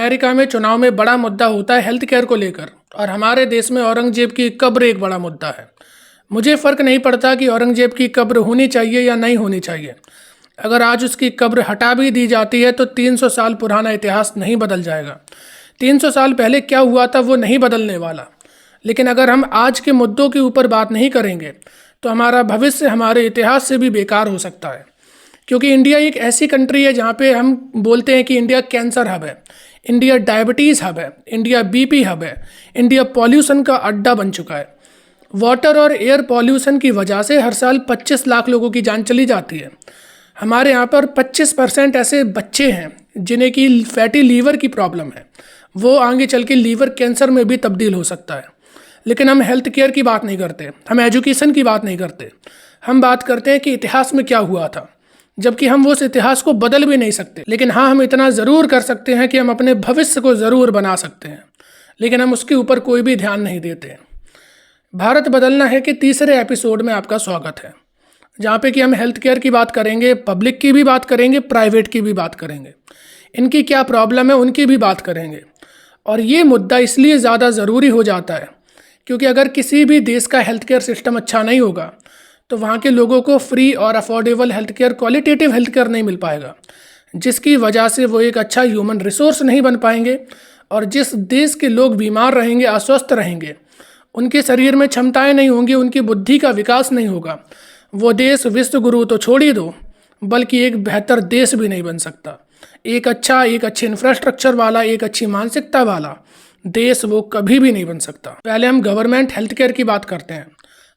America में चुनाव में बड़ा मुद्दा होता है हेल्थ केयर को लेकर, और हमारे देश में औरंगजेब की कब्र एक बड़ा मुद्दा है। मुझे फ़र्क नहीं पड़ता कि औरंगजेब की कब्र होनी चाहिए या नहीं होनी चाहिए। अगर आज उसकी कब्र हटा भी दी जाती है तो 300 साल पुराना इतिहास नहीं बदल जाएगा। 300 साल पहले क्या हुआ था वो नहीं बदलने वाला। लेकिन अगर हम आज के मुद्दों के ऊपर बात नहीं करेंगे तो हमारा भविष्य हमारे इतिहास से भी बेकार हो सकता है। क्योंकि इंडिया एक ऐसी कंट्री है जहाँ पे हम बोलते हैं कि इंडिया कैंसर हब है, इंडिया डायबिटीज़ हब है, इंडिया बीपी हब है, इंडिया पॉल्यूशन का अड्डा बन चुका है। वाटर और एयर पॉल्यूशन की वजह से हर साल 25 लाख लोगों की जान चली जाती है। हमारे यहाँ पर 25% ऐसे बच्चे हैं जिन्हें की फैटी लीवर की प्रॉब्लम है, वो आगे चल के लीवर कैंसर में भी तब्दील हो सकता है। लेकिन हम हेल्थ केयर की बात नहीं करते, हम एजुकेशन की बात नहीं करते, हम बात करते हैं कि इतिहास में क्या हुआ था, जबकि हम उस इतिहास को बदल भी नहीं सकते। लेकिन हाँ, हम इतना ज़रूर कर सकते हैं कि हम अपने भविष्य को ज़रूर बना सकते हैं, लेकिन हम उसके ऊपर कोई भी ध्यान नहीं देते। भारत बदलना है कि तीसरे एपिसोड में आपका स्वागत है, जहाँ पे कि हम हेल्थ केयर की बात करेंगे, पब्लिक की भी बात करेंगे, प्राइवेट की भी बात करेंगे, इनकी क्या प्रॉब्लम है उनकी भी बात करेंगे। और ये मुद्दा इसलिए ज़्यादा ज़रूरी हो जाता है क्योंकि अगर किसी भी देश का हेल्थ केयर सिस्टम अच्छा नहीं होगा तो वहाँ के लोगों को फ्री और affordable health care, qualitative health care नहीं मिल पाएगा, जिसकी वजह से वो एक अच्छा ह्यूमन रिसोर्स नहीं बन पाएंगे। और जिस देश के लोग बीमार रहेंगे, अस्वस्थ रहेंगे, उनके शरीर में क्षमताएं नहीं होंगी, उनकी बुद्धि का विकास नहीं होगा, वो देश विश्व गुरु तो छोड़ ही दो, बल्कि एक बेहतर देश भी नहीं बन सकता। एक अच्छे इंफ्रास्ट्रक्चर वाला, एक अच्छी मानसिकता वाला देश वो कभी भी नहीं बन सकता। पहले हम गवर्नमेंट हेल्थ केयर की बात करते हैं।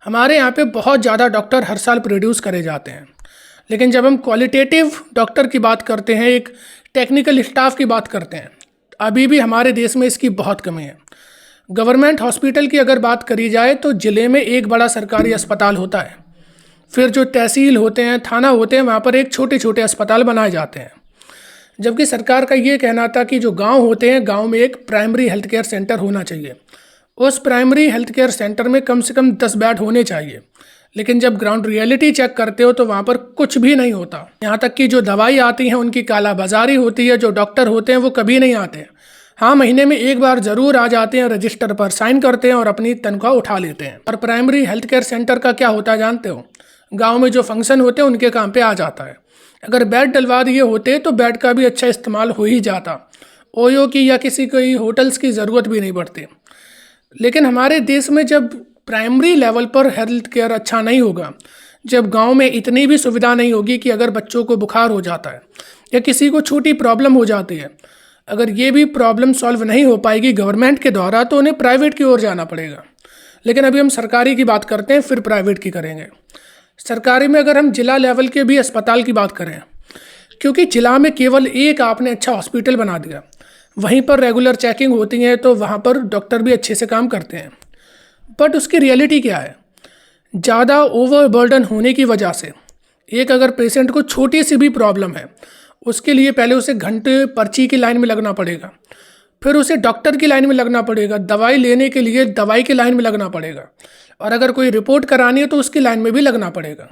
हमारे यहाँ पे बहुत ज़्यादा डॉक्टर हर साल प्रोड्यूस करे जाते हैं, लेकिन जब हम क्वालिटेटिव डॉक्टर की बात करते हैं, एक टेक्निकल स्टाफ की बात करते हैं, अभी भी हमारे देश में इसकी बहुत कमी है। गवर्नमेंट हॉस्पिटल की अगर बात करी जाए तो ज़िले में एक बड़ा सरकारी अस्पताल होता है, फिर जो तहसील होते हैं, थाना होते हैं, वहाँ पर एक छोटे छोटे अस्पताल बनाए जाते हैं। जबकि सरकार का ये कहना था कि जो गांव होते हैं, गांव में एक प्राइमरी हेल्थ केयर सेंटर होना चाहिए, उस प्राइमरी हेल्थ केयर सेंटर में कम से कम 10 बेड होने चाहिए। लेकिन जब ग्राउंड रियलिटी चेक करते हो तो वहाँ पर कुछ भी नहीं होता। यहाँ तक कि जो दवाई आती हैं उनकी कालाबाजारी होती है, जो डॉक्टर होते हैं वो कभी नहीं आते। हाँ, महीने में एक बार ज़रूर आ जाते हैं, रजिस्टर पर साइन करते हैं और अपनी तनख्वाह उठा लेते हैं। और प्राइमरी हेल्थ केयर सेंटर का क्या होता है जानते हो? गाँव में जो फंक्शन होते हैं उनके काम पर आ जाता है। अगर बेड डलवा दिए होते तो बेड का भी अच्छा इस्तेमाल हो ही जाता, ओयो की या किसी कोई होटल्स की ज़रूरत भी नहीं पड़ती। लेकिन हमारे देश में जब प्राइमरी लेवल पर हेल्थ केयर अच्छा नहीं होगा, जब गांव में इतनी भी सुविधा नहीं होगी कि अगर बच्चों को बुखार हो जाता है या किसी को छोटी प्रॉब्लम हो जाती है, अगर ये भी प्रॉब्लम सॉल्व नहीं हो पाएगी गवर्नमेंट के द्वारा, तो उन्हें प्राइवेट की ओर जाना पड़ेगा। लेकिन अभी हम सरकारी की बात करते हैं, फिर प्राइवेट की करेंगे। सरकारी में अगर हम जिला लेवल के भी अस्पताल की बात करें, क्योंकि जिला में केवल एक आपने अच्छा हॉस्पिटल बना दिया, वहीं पर रेगुलर चेकिंग होती है तो वहाँ पर डॉक्टर भी अच्छे से काम करते हैं, बट उसकी रियलिटी क्या है? ज़्यादा ओवरबर्डन होने की वजह से एक अगर पेशेंट को छोटी सी भी प्रॉब्लम है, उसके लिए पहले उसे घंटे पर्ची की लाइन में लगना पड़ेगा, फिर उसे डॉक्टर की लाइन में लगना पड़ेगा, दवाई लेने के लिए दवाई की लाइन में लगना पड़ेगा, और अगर कोई रिपोर्ट करानी है तो उसकी लाइन में भी लगना पड़ेगा।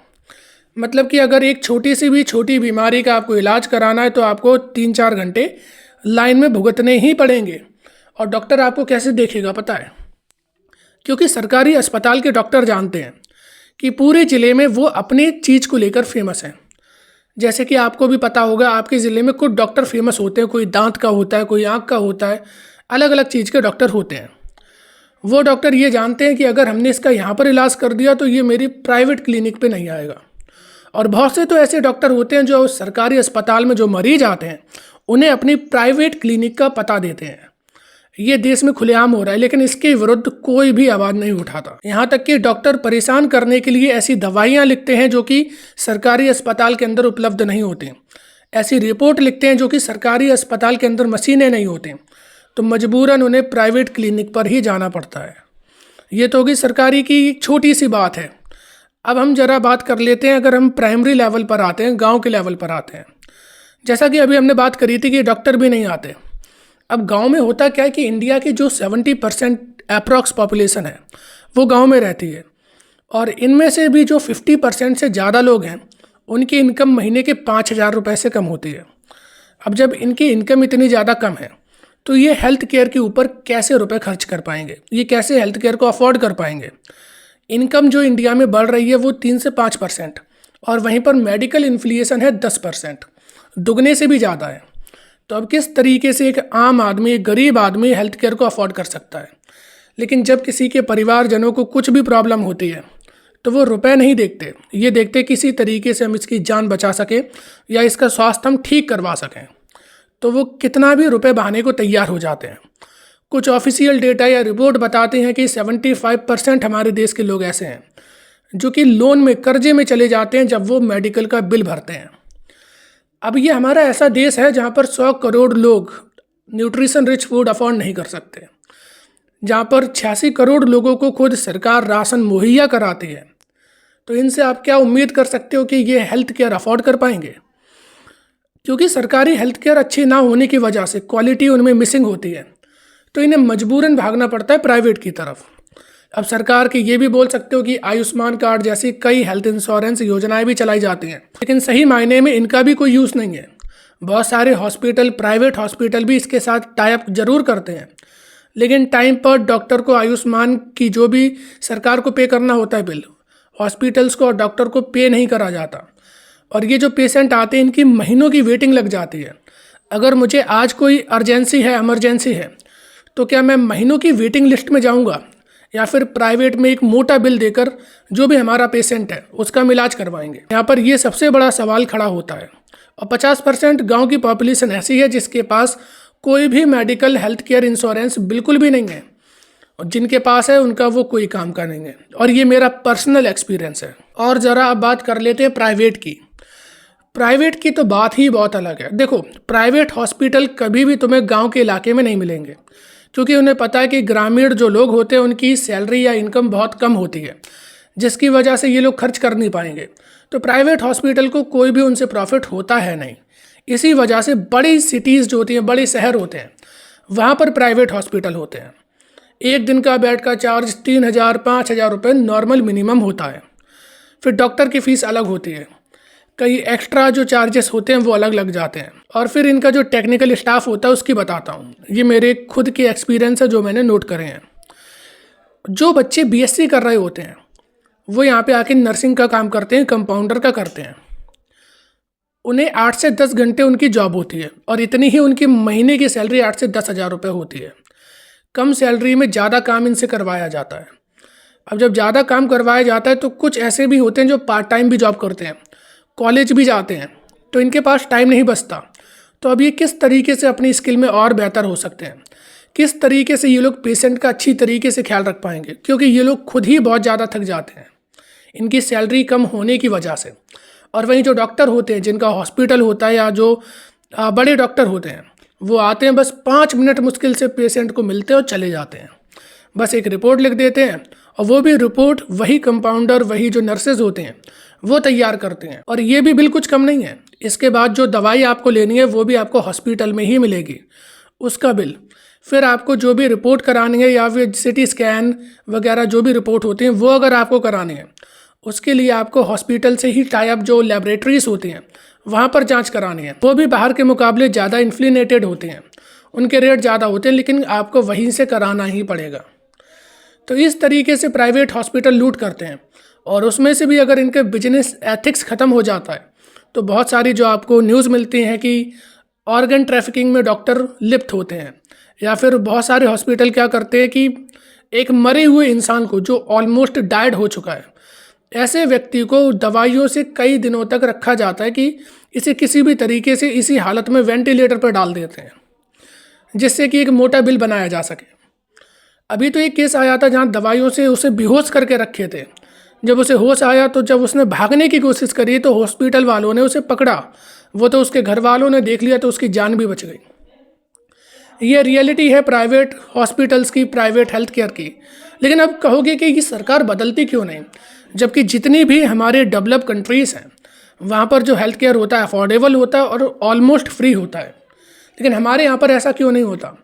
मतलब कि अगर एक छोटी बीमारी का आपको इलाज कराना है तो आपको 3-4 घंटे लाइन में भुगतने ही पड़ेंगे। और डॉक्टर आपको कैसे देखेगा पता है? क्योंकि सरकारी अस्पताल के डॉक्टर जानते हैं कि पूरे ज़िले में वो अपनी चीज़ को लेकर फेमस हैं। जैसे कि आपको भी पता होगा, आपके ज़िले में कुछ डॉक्टर फेमस होते हैं, कोई दांत का होता है, कोई आँख का होता है, अलग अलग चीज़ के डॉक्टर होते हैं। वो डॉक्टर ये जानते हैं कि अगर हमने इसका यहाँ पर इलाज कर दिया तो ये मेरी प्राइवेट क्लिनिक पे नहीं आएगा। और बहुत से तो ऐसे डॉक्टर होते हैं जो सरकारी अस्पताल में जो मरीज आते हैं उन्हें अपनी प्राइवेट क्लिनिक का पता देते हैं। ये देश में खुलेआम हो रहा है, लेकिन इसके विरुद्ध कोई भी आवाज़ नहीं उठाता। यहाँ तक कि डॉक्टर परेशान करने के लिए ऐसी दवाइयाँ लिखते हैं जो कि सरकारी अस्पताल के अंदर उपलब्ध नहीं होती, ऐसी रिपोर्ट लिखते हैं जो कि सरकारी अस्पताल के अंदर मशीनें नहीं होती, तो मजबूरन उन्हें प्राइवेट क्लिनिक पर ही जाना पड़ता है। ये तो होगी सरकारी की छोटी सी बात है। अब हम जरा बात कर लेते हैं, अगर हम प्राइमरी लेवल पर आते हैं, गांव के लेवल पर आते हैं। जैसा कि अभी हमने बात करी थी कि डॉक्टर भी नहीं आते। अब गांव में होता क्या है कि इंडिया की जो 70% अप्रॉक्स पॉपुलेशन है वो गांव में रहती है, और इनमें से भी जो 50% से ज़्यादा लोग हैं उनकी इनकम महीने के 5,000 रुपये से कम होती है। अब जब इनकी इनकम इतनी ज़्यादा कम है तो ये हेल्थ केयर के ऊपर कैसे रुपए खर्च कर पाएंगे, ये कैसे हेल्थ केयर को अफोर्ड कर पाएंगे। इनकम जो इंडिया में बढ़ रही है वो 3 से 5%, और वहीं पर मेडिकल इन्फ्लेशन है 10%, दुगने से भी ज़्यादा है। तो अब किस तरीके से एक आम आदमी, एक गरीब आदमी हेल्थ केयर को अफोर्ड कर सकता है। लेकिन जब किसी के परिवारजनों को कुछ भी प्रॉब्लम होती है तो वो रुपए नहीं देखते, ये देखते किसी तरीके से हम इसकी जान बचा सकें या इसका स्वास्थ्य हम ठीक करवा सकें। तो वो कितना भी रुपए बहाने को तैयार हो जाते हैं। कुछ ऑफिशियल डेटा या रिपोर्ट बताते हैं कि 75% हमारे देश के लोग ऐसे हैं जो कि लोन में, कर्जे में चले जाते हैं जब वो मेडिकल का बिल भरते हैं। अब ये हमारा ऐसा देश है जहाँ पर 100 करोड़ लोग न्यूट्रिशन रिच फूड अफोर्ड नहीं कर सकते, जहाँ पर 86 करोड़ लोगों को खुद सरकार राशन मुहैया कराती है। तो इनसे आप क्या उम्मीद कर सकते हो कि ये हेल्थ केयर अफोर्ड कर पाएंगे? क्योंकि सरकारी हेल्थ केयर अच्छी ना होने की वजह से क्वालिटी उनमें मिसिंग होती है, तो इन्हें मजबूरन भागना पड़ता है प्राइवेट की तरफ। अब सरकार के ये भी बोल सकते हो कि आयुष्मान कार्ड जैसी कई हेल्थ इंश्योरेंस योजनाएं भी चलाई जाती हैं, लेकिन सही मायने में इनका भी कोई यूज़ नहीं है। बहुत सारे हॉस्पिटल, प्राइवेट हॉस्पिटल भी इसके साथ टाई अप जरूर करते हैं, लेकिन टाइम पर डॉक्टर को आयुष्मान की जो भी सरकार को पे करना होता है बिल, हॉस्पिटल्स को और डॉक्टर को पे नहीं करा जाता। और ये जो पेशेंट आते हैं इनकी महीनों की वेटिंग लग जाती है। अगर मुझे आज कोई अर्जेंसी है, इमरजेंसी है, तो क्या मैं महीनों की वेटिंग लिस्ट में जाऊंगा या फिर प्राइवेट में एक मोटा बिल देकर जो भी हमारा पेशेंट है उसका इलाज करवाएंगे? यहाँ पर ये सबसे बड़ा सवाल खड़ा होता है। और 50% गाँव की पॉपुलेशन ऐसी है जिसके पास कोई भी मेडिकल हेल्थ केयर इंश्योरेंस बिल्कुल भी नहीं है, और जिनके पास है उनका वो कोई काम का नहीं है। और ये मेरा पर्सनल एक्सपीरियंस है। और ज़रा अब बात कर लेते हैं प्राइवेट की। प्राइवेट की तो बात ही बहुत अलग है। देखो, प्राइवेट हॉस्पिटल कभी भी तुम्हें गांव के इलाके में नहीं मिलेंगे, क्योंकि उन्हें पता है कि ग्रामीण जो लोग होते हैं उनकी सैलरी या इनकम बहुत कम होती है, जिसकी वजह से ये लोग खर्च कर नहीं पाएंगे। तो प्राइवेट हॉस्पिटल को कोई भी उनसे प्रॉफिट होता है नहीं। इसी वजह से बड़ी सिटीज़ जो होती हैं, बड़े शहर होते हैं, वहाँ पर प्राइवेट हॉस्पिटल होते हैं। एक दिन का बेड का चार्ज 3,000 5,000 रुपये नॉर्मल मिनिमम होता है। फिर डॉक्टर की फ़ीस अलग होती है, कई एक्स्ट्रा जो चार्जेस होते हैं वो अलग लग जाते हैं। और फिर इनका जो टेक्निकल स्टाफ होता है उसकी बताता हूँ। ये मेरे खुद के एक्सपीरियंस है जो मैंने नोट करे हैं। जो बच्चे बीएससी कर रहे होते हैं वो यहाँ पे आके नर्सिंग का काम करते हैं, कंपाउंडर का करते हैं। उन्हें 8 से 10 घंटे उनकी जॉब होती है, और इतनी ही उनकी महीने की सैलरी 8 से 10,000 रुपये होती है। कम सैलरी में ज़्यादा काम इनसे करवाया जाता है। अब जब ज़्यादा काम करवाया जाता है तो कुछ ऐसे भी होते हैं जो पार्ट टाइम भी जॉब करते हैं, कॉलेज भी जाते हैं, तो इनके पास टाइम नहीं बचता। तो अब ये किस तरीके से अपनी स्किल में और बेहतर हो सकते हैं, किस तरीके से ये लोग पेशेंट का अच्छी तरीके से ख्याल रख पाएंगे, क्योंकि ये लोग खुद ही बहुत ज़्यादा थक जाते हैं इनकी सैलरी कम होने की वजह से। और वहीं जो डॉक्टर होते हैं, जिनका हॉस्पिटल होता है या जो बड़े डॉक्टर होते हैं, वो आते हैं, बस 5 मिनट मुश्किल से पेशेंट को मिलते हैं और चले जाते हैं। बस एक रिपोर्ट लिख देते हैं, और वो भी रिपोर्ट वही कंपाउंडर, वही जो नर्सेज होते हैं वो तैयार करते हैं। और ये भी बिल कुछ कम नहीं है। इसके बाद जो दवाई आपको लेनी है वो भी आपको हॉस्पिटल में ही मिलेगी, उसका बिल। फिर आपको जो भी रिपोर्ट करानी है या फिर सिटी स्कैन वगैरह जो भी रिपोर्ट होती हैं वो अगर आपको करानी है, उसके लिए आपको हॉस्पिटल से ही टाई अप जो लैबोरेटरीज होती हैं वहाँ पर जांच करानी है। वो भी बाहर के मुकाबले ज़्यादा इन्फ्लेटेड होती हैं, उनके रेट ज़्यादा होते हैं, लेकिन आपको वहीं से कराना ही पड़ेगा। तो इस तरीके से प्राइवेट हॉस्पिटल लूट करते हैं। और उसमें से भी अगर इनके बिजनेस एथिक्स ख़त्म हो जाता है तो बहुत सारी जो आपको न्यूज़ मिलती हैं कि ऑर्गन ट्रैफिकिंग में डॉक्टर लिप्त होते हैं, या फिर बहुत सारे हॉस्पिटल क्या करते हैं कि एक मरे हुए इंसान को जो ऑलमोस्ट डाइड हो चुका है, ऐसे व्यक्ति को दवाइयों से कई दिनों तक रखा जाता है कि इसे किसी भी तरीके से इसी हालत में वेंटिलेटर पर डाल देते हैं, जिससे कि एक मोटा बिल बनाया जा सके। अभी तो एक केस आया था जहाँ दवाइयों से उसे बेहोश करके रखे थे। जब उसे होश आया तो जब उसने भागने की कोशिश करी तो हॉस्पिटल वालों ने उसे पकड़ा। वो तो उसके घर वालों ने देख लिया तो उसकी जान भी बच गई। ये रियलिटी है प्राइवेट हॉस्पिटल्स की, प्राइवेट हेल्थ केयर की। लेकिन अब कहोगे कि ये सरकार बदलती क्यों नहीं, जबकि जितनी भी हमारे डेवलप कंट्रीज़ हैं वहाँ पर जो हेल्थ केयर होता है अफोर्डेबल होता है और ऑलमोस्ट फ्री होता है। लेकिन हमारे यहाँ पर ऐसा क्यों नहीं होता?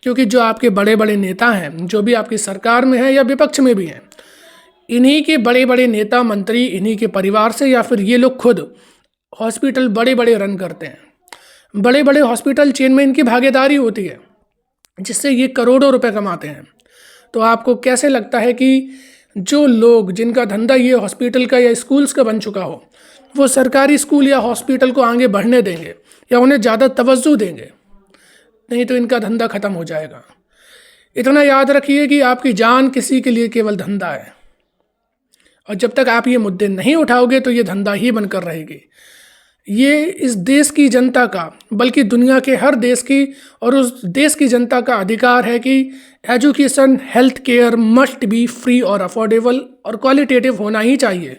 क्योंकि जो आपके बड़े बड़े नेता हैं, जो भी आपकी सरकार में हैं या विपक्ष में भी हैं, इन्हीं के बड़े बड़े नेता मंत्री, इन्हीं के परिवार से या फिर ये लोग खुद हॉस्पिटल बड़े बड़े रन करते हैं। बड़े बड़े हॉस्पिटल चेन में इनकी भागीदारी होती है। जिससे ये करोड़ों रुपए कमाते हैं। तो आपको कैसे लगता है कि जो लोग जिनका धंधा ये हॉस्पिटल का या स्कूल्स का बन चुका हो, वो सरकारी स्कूल या हॉस्पिटल को आगे बढ़ने देंगे या उन्हें ज़्यादा तवज्जो देंगे? नहीं तो इनका धंधा ख़त्म हो जाएगा। इतना याद रखिए कि आपकी जान किसी के लिए केवल धंधा है, और जब तक आप ये मुद्दे नहीं उठाओगे तो ये धंधा ही बनकर रहेगी। ये इस देश की जनता का, बल्कि दुनिया के हर देश की और उस देश की जनता का अधिकार है कि education, health care must be free और अफोर्डेबल और क्वालिटेटिव होना ही चाहिए।